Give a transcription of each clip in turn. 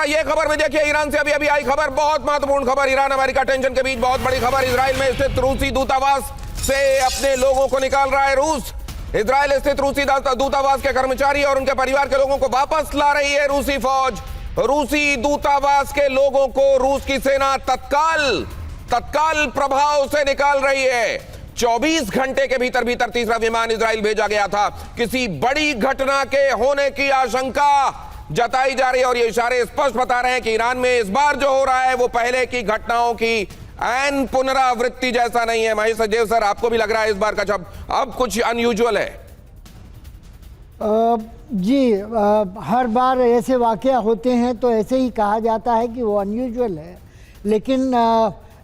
जरा ये खबर भी देखिए, ईरान से अभी अभी आई खबर, बहुत महत्वपूर्ण खबर। ईरान अमेरिका टेंशन के बीच बहुत बड़ी खबर। इजराइल में स्थित रूसी दूतावास से अपने लोगों को निकाल रहा है रूस। इजराइल स्थित रूसी दूतावास के कर्मचारी और उनके परिवार के लोगों को वापस ला रही है रूसी फौज। रूसी दूतावास के लोगों को रूस की सेना तत्काल प्रभाव से निकाल रही है। 24 घंटे के भीतर तीसरा विमान इजराइल भेजा गया था। किसी बड़ी घटना के होने की आशंका जताई जा रही है और ये इशारे स्पष्ट बता रहे हैं कि ईरान में इस बार जो हो रहा है वो पहले की घटनाओं की एन पुनरावृत्ति जैसा नहीं है। महेश सचदेव सर, आपको भी लग रहा है इस बार का जब अब कुछ अनयूजुअल है? हर बार ऐसे वाकया होते हैं तो ऐसे ही कहा जाता है कि वो अनयूजुअल है, लेकिन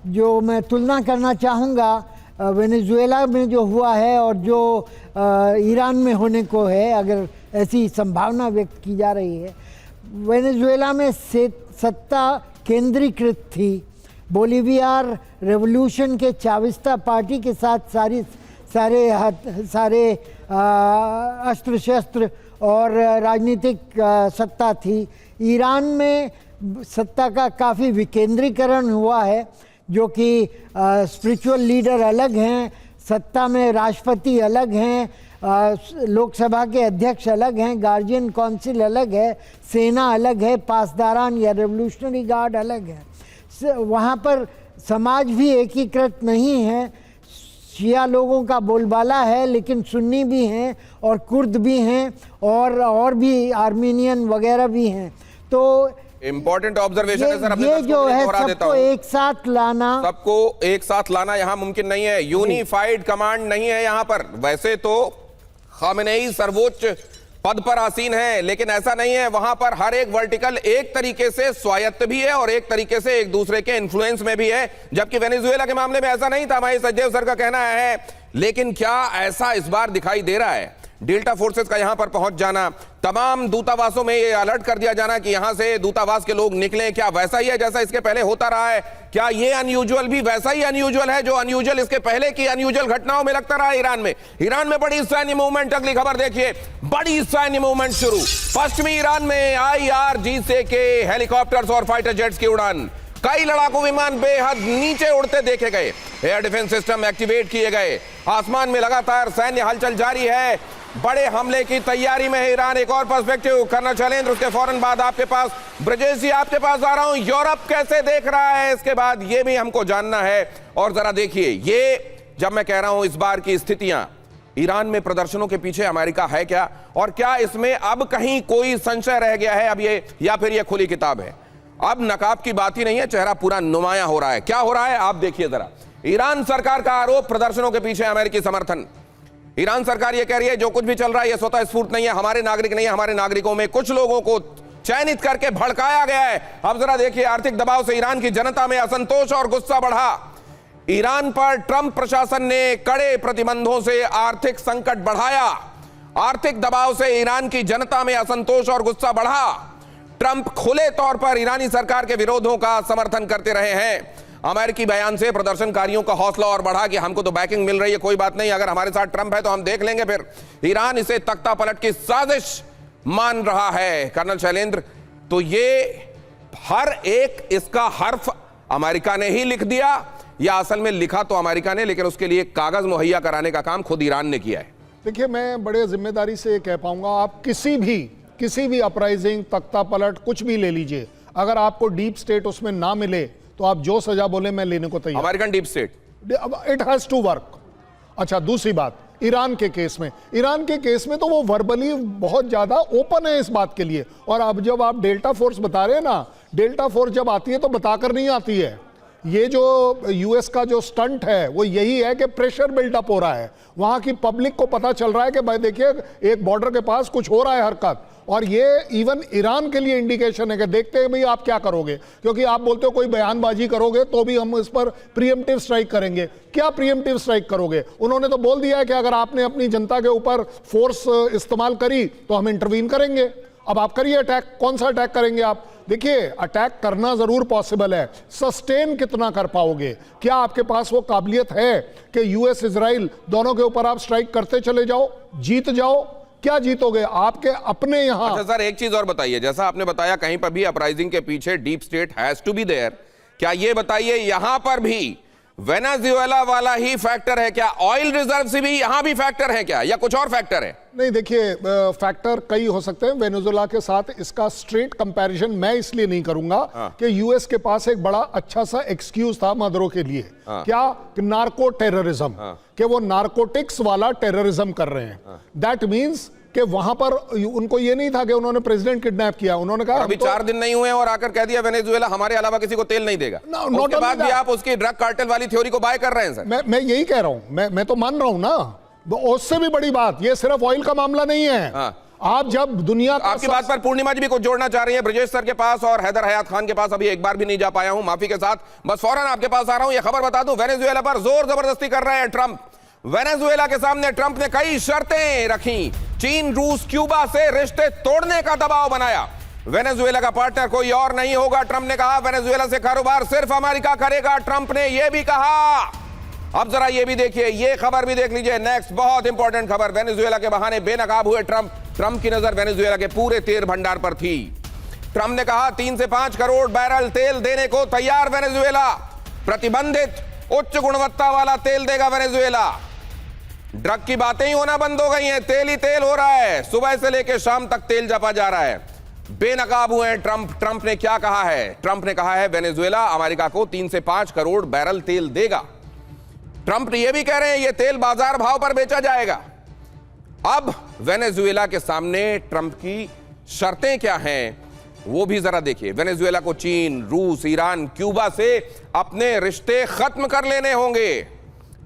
जो मैं तुलना करना चाहूँगा वेनेजुएला में जो हुआ है और जो ईरान में होने को है, अगर ऐसी संभावना व्यक्त की जा रही है। वेनेजुएला में सत्ता केंद्रीकृत थी। बोलिवियार रेवोल्यूशन के चाविस्ता पार्टी के साथ सारे अस्त्र शस्त्र और राजनीतिक सत्ता थी। ईरान में सत्ता का काफ़ी विकेंद्रीकरण हुआ है, जो कि स्पिरिचुअल लीडर अलग हैं, सत्ता में राष्ट्रपति अलग हैं, लोकसभा के अध्यक्ष अलग हैं, गार्जियन काउंसिल अलग है, सेना अलग है, पासदारान या रेवोल्यूशनरी गार्ड अलग है। वहाँ पर समाज भी एकीकृत नहीं है। शिया लोगों का बोलबाला है, लेकिन सुन्नी भी हैं और कुर्द भी हैं और भी आर्मीनियन वगैरह भी हैं। तो इंपॉर्टेंट ऑब्जर्वेशन है सर, ये जो है सबको एक साथ लाना यहाँ मुमकिन नहीं है। यूनिफाइड कमांड नहीं है यहाँ पर। वैसे तो खामेनेई सर्वोच्च पद पर आसीन है, लेकिन ऐसा नहीं है। वहां पर हर एक वर्टिकल एक तरीके से स्वायत्त भी है और एक तरीके से एक दूसरे के इन्फ्लुएंस में भी है, जबकि वेनेजुएला के मामले में ऐसा नहीं था। हमारे सचदेव सर का कहना है। लेकिन क्या ऐसा इस बार दिखाई दे रहा है? डेल्टा फोर्सेस का यहां पर पहुंच जाना, तमाम दूतावासों में ये अलर्ट कर दिया जाना कि यहां से दूतावास के लोग निकलें, क्या वैसा ही है जैसा इसके पहले होता रहा है? क्या ये अनयूजुअल भी वैसा ही अनयूजुअल है जो अनयूजुअल इसके पहले की अनयूजुअल घटनाओं में लगता रहा? ईरान में बड़ी सैन्य मूवमेंट। अगली खबर देखिए, बड़ी सैन्य मूवमेंट शुरू। पश्चिमी ईरान में IRGC के हेलीकॉप्टर्स और फाइटर जेट्स की उड़ान। कई लड़ाकू विमान बेहद नीचे उड़ते देखे गए। एयर डिफेंस सिस्टम एक्टिवेट किए गए। आसमान में लगातार सैन्य हलचल जारी है। बड़े हमले की तैयारी में है ईरान। एक और पर्सपेक्टिव कर्नल शैलेंद्र, उसके फौरन बाद आपके पास ब्रजेश जी, आपके पास आ रहा हूं। यूरोप कैसे देख रहा है इसके बाद, ये भी हमको जानना है। और जरा देखिए, ये जब मैं कह रहा हूं इस बार की स्थितियां, ईरान में प्रदर्शनों के पीछे अमेरिका है क्या, और क्या इसमें अब कहीं कोई संशय रह गया है अब ये, या फिर ये खुली किताब है? अब नकाब की बात ही नहीं है, चेहरा पूरा नुमाया हो रहा है। क्या हो रहा है आप देखिए जरा। ईरान सरकार का आरोप, प्रदर्शनों के पीछे अमेरिकी समर्थन। ईरान सरकार यह कह रही है जो कुछ भी चल रहा है यह स्वतः स्फूर्त नहीं है, हमारे नागरिक नहीं है, हमारे नागरिकों में कुछ लोगों को चयनित करके भड़काया गया है। अब जरा देखिए, आर्थिक दबाव से ईरान की जनता में असंतोष और गुस्सा बढ़ा। ईरान पर ट्रंप प्रशासन ने कड़े प्रतिबंधों से आर्थिक संकट बढ़ाया। आर्थिक दबाव से ईरान की जनता में असंतोष और गुस्सा बढ़ा। ट्रंप खुले तौर पर ईरानी सरकार के विरोधों का समर्थन करते रहे हैं। अमेरिकी बयान से प्रदर्शनकारियों का हौसला और बढ़ा कि हमको तो बैकिंग मिल रही है, कोई बात नहीं, अगर हमारे साथ ट्रंप है तो हम देख लेंगे फिर। ईरान इसे तख्ता पलट की साजिश मान रहा है कर्नल शैलेंद्र। तो ये हर एक इसका हर्फ अमेरिका ने ही लिख दिया, या असल में लिखा तो अमेरिका ने, लेकिन उसके लिए कागज मुहैया कराने का काम खुद ईरान ने किया है? देखिए, मैं बड़े जिम्मेदारी से कह पाऊंगा, आप किसी भी अपराइजिंग, तख्ता पलट, कुछ भी ले लीजिए, अगर आपको डीप स्टेट उसमें ना मिले तो आप जो सजा बोले मैं लेने को तैयार। American deep state, it has to work. अच्छा, दूसरी बात, ईरान के केस में तो वो वर्बली बहुत ज्यादा ओपन है इस बात के लिए। और अब जब आप डेल्टा फोर्स बता रहे हैं ना, डेल्टा फोर्स जब आती है तो बताकर नहीं आती है। ये जो यूएस का जो स्टंट है वो यही है कि प्रेशर बिल्डअप हो रहा है। वहां की पब्लिक को पता चल रहा है कि भाई देखिए, एक बॉर्डर के पास कुछ हो रहा है हरकत, और ये इवन ईरान के लिए इंडिकेशन है कि देखते हैं भाई आप क्या करोगे, क्योंकि आप बोलते हो कोई बयानबाजी करोगे तो भी हम इस पर प्रीएम्प्टिव स्ट्राइक करेंगे। क्या प्रीएम्प्टिव स्ट्राइक करोगे? उन्होंने तो बोल दिया है कि अगर आपने अपनी जनता के ऊपर फोर्स इस्तेमाल करी तो हम इंटरवीन करेंगे। अब आप करिए अटैक। कौन सा अटैक करेंगे आप? देखिए, अटैक करना जरूर पॉसिबल है, सस्टेन कितना कर पाओगे? क्या आपके पास वो काबिलियत है कि यूएस इजराइल दोनों के ऊपर आप स्ट्राइक करते चले जाओ, जीत जाओ? क्या जीतोगे? आपके अपने यहां। अच्छा सर, एक चीज और बताइए, जैसा आपने बताया कहीं पर भी अपराइजिंग के पीछे deep state has to be there, क्या ये बताइए यहां पर भी वेनेजुएला वाला ही फैक्टर है क्या? ऑयल रिजर्व से भी यहां भी फैक्टर है क्या, या कुछ और फैक्टर है? नहीं, देखिए, फैक्टर कई हो सकते हैं वेनेजुएला के साथ। इसका स्ट्रेट कंपैरिजन मैं इसलिए नहीं करूंगा कि यूएस के पास एक बड़ा अच्छा सा एक्सक्यूज था मदरो के लिए। क्या? नार्को टेररिज्म, कि वो नार्कोटिक्स वाला टेररिज्म कर रहे हैं। दैट मीन्स कि वहां पर उनको ये नहीं था कि उन्होंने प्रेसिडेंट किडनैप किया। उन्होंने कहा अभी 4 दिन नहीं हुए और आकर कह दिया वेनेजुएला हमारे अलावा किसी को तेल नहीं देगा। उसके बाद भी आप उसकी ड्रग कार्टेल वाली थ्योरी को बाय कर रहे हैं सर। मैं यही कह रहा हूं, मैं तो मान रहा हूं ना। उससे भी बड़ी बात, ये सिर्फ ऑयल का मामला नहीं है। आप जब दुनिया आपकी बात पर पूर्णिमा जी भी कुछ जोड़ना चाह रही है ब्रजेश सर के पास और हैदर हयात खान के पास अभी एक बार भी नहीं जा पाया हूं, माफी के साथ। बस फौरन आपके पास आ रहा हूं। यह खबर बता दूं, वेनेजुएला पर जोर जबरदस्ती कर रहे हैं ट्रंप। वेनेजुएला के सामने ट्रंप ने कई शर्तें रखी। चीन, रूस, क्यूबा से रिश्ते तोड़ने का दबाव बनाया। वेनेजुएला का पार्टनर कोई और नहीं होगा, ट्रंप ने कहा। वेनेजुएला से कारोबार सिर्फ अमेरिका करेगा, ट्रंप ने यह भी कहा। अब जरा ये भी देखिए, ये खबर भी देख लीजिए। नेक्स्ट बहुत इंपॉर्टेंट खबर, वेनेजुएला के बहाने बेनकाब हुए ट्रंप। ट्रंप की नजर वेनेजुएला के पूरे तेल भंडार पर थी। ट्रंप ने कहा 3 से 5 करोड़ बैरल तेल देने को तैयार वेनेजुएला। प्रतिबंधित उच्च गुणवत्ता वाला तेल देगा वेनेजुएला। ड्रग की बातें ही होना बंद हो गई हैं, तेल ही तेल हो रहा है। सुबह से लेकर शाम तक तेल जपा जा रहा है। बेनकाब हुए हैं ट्रंप। ट्रंप ने क्या कहा है? ट्रंप ने कहा है वेनेजुएला अमेरिका को 3 से 5 करोड़ बैरल तेल देगा। ट्रंप ये भी कह रहे हैं ये तेल बाजार भाव पर बेचा जाएगा। अब वेनेजुएला के सामने ट्रंप की शर्तें क्या हैं वो भी जरा देखिए। वेनेजुएला को चीन, रूस, ईरान, क्यूबा से अपने रिश्ते खत्म कर लेने होंगे।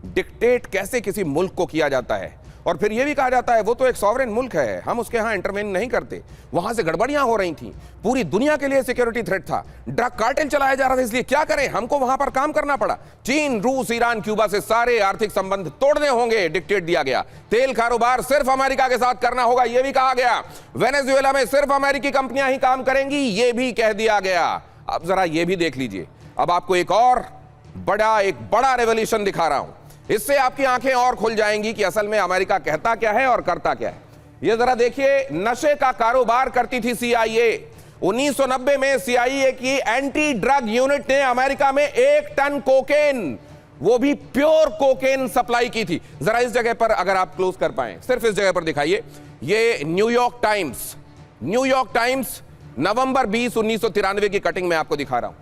डिक्टेट कैसे किसी मुल्क को किया जाता है, और फिर यह भी कहा जाता है वो तो एक सॉवरेन मुल्क है, हम उसके यहां इंटरवेन नहीं करते। वहां से गड़बड़ियां हो रही थी, पूरी दुनिया के लिए सिक्योरिटी थ्रेट था, ड्रग कार्टेल चलाया जा रहा था, इसलिए क्या करें, हमको वहां पर काम करना पड़ा। चीन, रूस, ईरान, क्यूबा से सारे आर्थिक संबंध तोड़ने होंगे, डिक्टेट दिया गया। तेल कारोबार सिर्फ अमेरिका के साथ करना होगा, यह भी कहा गया। वेनेजुएला में सिर्फ अमेरिकी कंपनियां ही काम करेंगी, यह भी कह दिया गया। अब जरा यह भी देख लीजिए। अब आपको एक बड़ा रेवोल्यूशन दिखा रहा हूं, इससे आपकी आंखें और खुल जाएंगी कि असल में अमेरिका कहता क्या है और करता क्या है। यह जरा देखिए, नशे का कारोबार करती थी सीआईए। 1990 में सीआईए की एंटी ड्रग यूनिट ने अमेरिका में 1 टन कोकेन, वो भी प्योर कोकेन सप्लाई की थी। जरा इस जगह पर अगर आप क्लोज कर पाए, सिर्फ इस जगह पर दिखाइए। ये न्यूयॉर्क टाइम्स नवंबर 20, 1993 की कटिंग में आपको दिखा रहा हूं।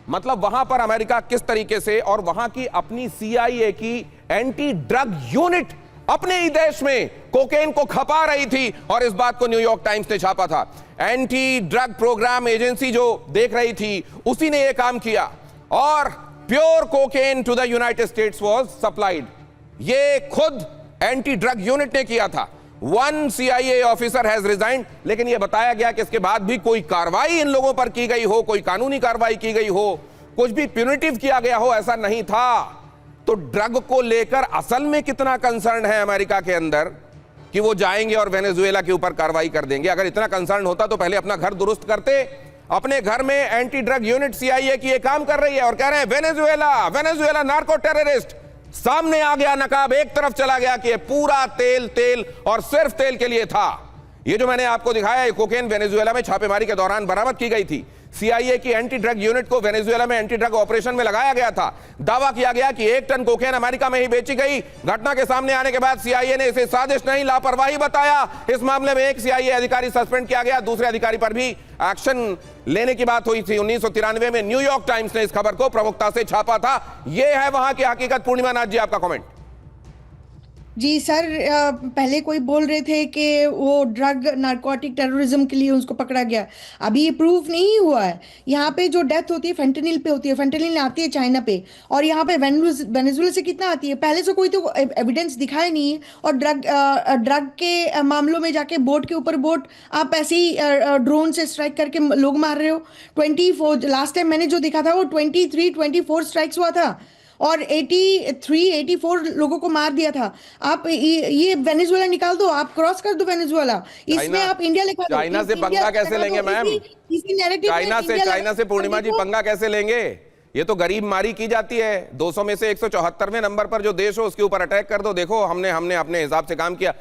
मतलब वहां पर अमेरिका किस तरीके से, और वहां की अपनी सीआईए की एंटी ड्रग यूनिट अपने ही देश में कोकेन को खपा रही थी, और इस बात को न्यूयॉर्क टाइम्स ने छापा था। एंटी ड्रग प्रोग्राम एजेंसी जो देख रही थी उसी ने यह काम किया, और pure cocaine to the United States was supplied. ये खुद एंटी ड्रग यूनिट ने किया था। 1 सीआईए ऑफिसर हैज रिजाइंड, लेकिन यह बताया गया कि इसके बाद भी कोई कार्रवाई इन लोगों पर की गई हो, कोई कानूनी कार्रवाई की गई हो, कुछ भी प्यूनिटिव किया गया हो, ऐसा नहीं था। तो ड्रग को लेकर असल में कितना कंसर्न है अमेरिका के अंदर कि वो जाएंगे और वेनेजुएला के ऊपर कार्रवाई कर देंगे। अगर इतना कंसर्न होता तो पहले अपना घर दुरुस्त करते। अपने घर में एंटी ड्रग यूनिट सीआईए की ये काम कर रही है और कह रहे हैं वेनेजुएला नार्को टेररिस्ट। सामने आ गया नकाब, एक तरफ चला गया कि ये पूरा तेल और सिर्फ तेल के लिए था। ये जो मैंने आपको दिखाया, ये कोकेन वेनेजुएला में छापेमारी के दौरान बरामद की गई थी। सीआईए की एंटी ड्रग यूनिट को वेनेजुएला में एंटी ड्रग ऑपरेशन में लगाया गया था। दावा किया गया कि 1 टन कोकेन अमेरिका में ही बेची गई। घटना के सामने आने के बाद सीआईए ने इसे साजिश नहीं, लापरवाही बताया। इस मामले में एक सीआईए अधिकारी सस्पेंड किया गया, दूसरे अधिकारी पर भी एक्शन लेने की बात हुई थी। 1993 में न्यूयॉर्क टाइम्स ने इस खबर को प्रमुखता से छापा था। यह है वहां की हकीकत। पूर्णिमा नाथ जी, आपका कमेंट। जी सर, पहले कोई बोल रहे थे कि वो ड्रग नारकोटिक टेररिज्म के लिए उसको पकड़ा गया, अभी ये प्रूफ नहीं हुआ है। यहाँ पे जो डेथ होती है फेंटेनिल पे होती है, फेंटेनिल आती है चाइना पे, और यहाँ पे वेनेजुएला से कितना आती है, पहले से कोई तो एविडेंस दिखाया नहीं है। और ड्रग के मामलों में जाके बोट के ऊपर बोट आप ऐसे ही ड्रोन से स्ट्राइक करके लोग मार रहे हो। 24 लास्ट टाइम मैंने जो देखा था वो 24 स्ट्राइक्स हुआ था और 84 लोगों को मार दिया था। आप ये वेनेजुएला निकाल दो, आप क्रॉस कर दो वेनेजुएला, इसमें आप इंडिया लिखा दो। चाइना से पंगा कैसे लेंगे मैम? चाइना से पूर्णिमा जी पंगा कैसे लेंगे? ये तो गरीब मारी की जाती है। 200 में से 174वें नंबर पर जो देश हो उसके ऊपर अटैक कर दो। देखो हमने अपने हिसाब से काम किया।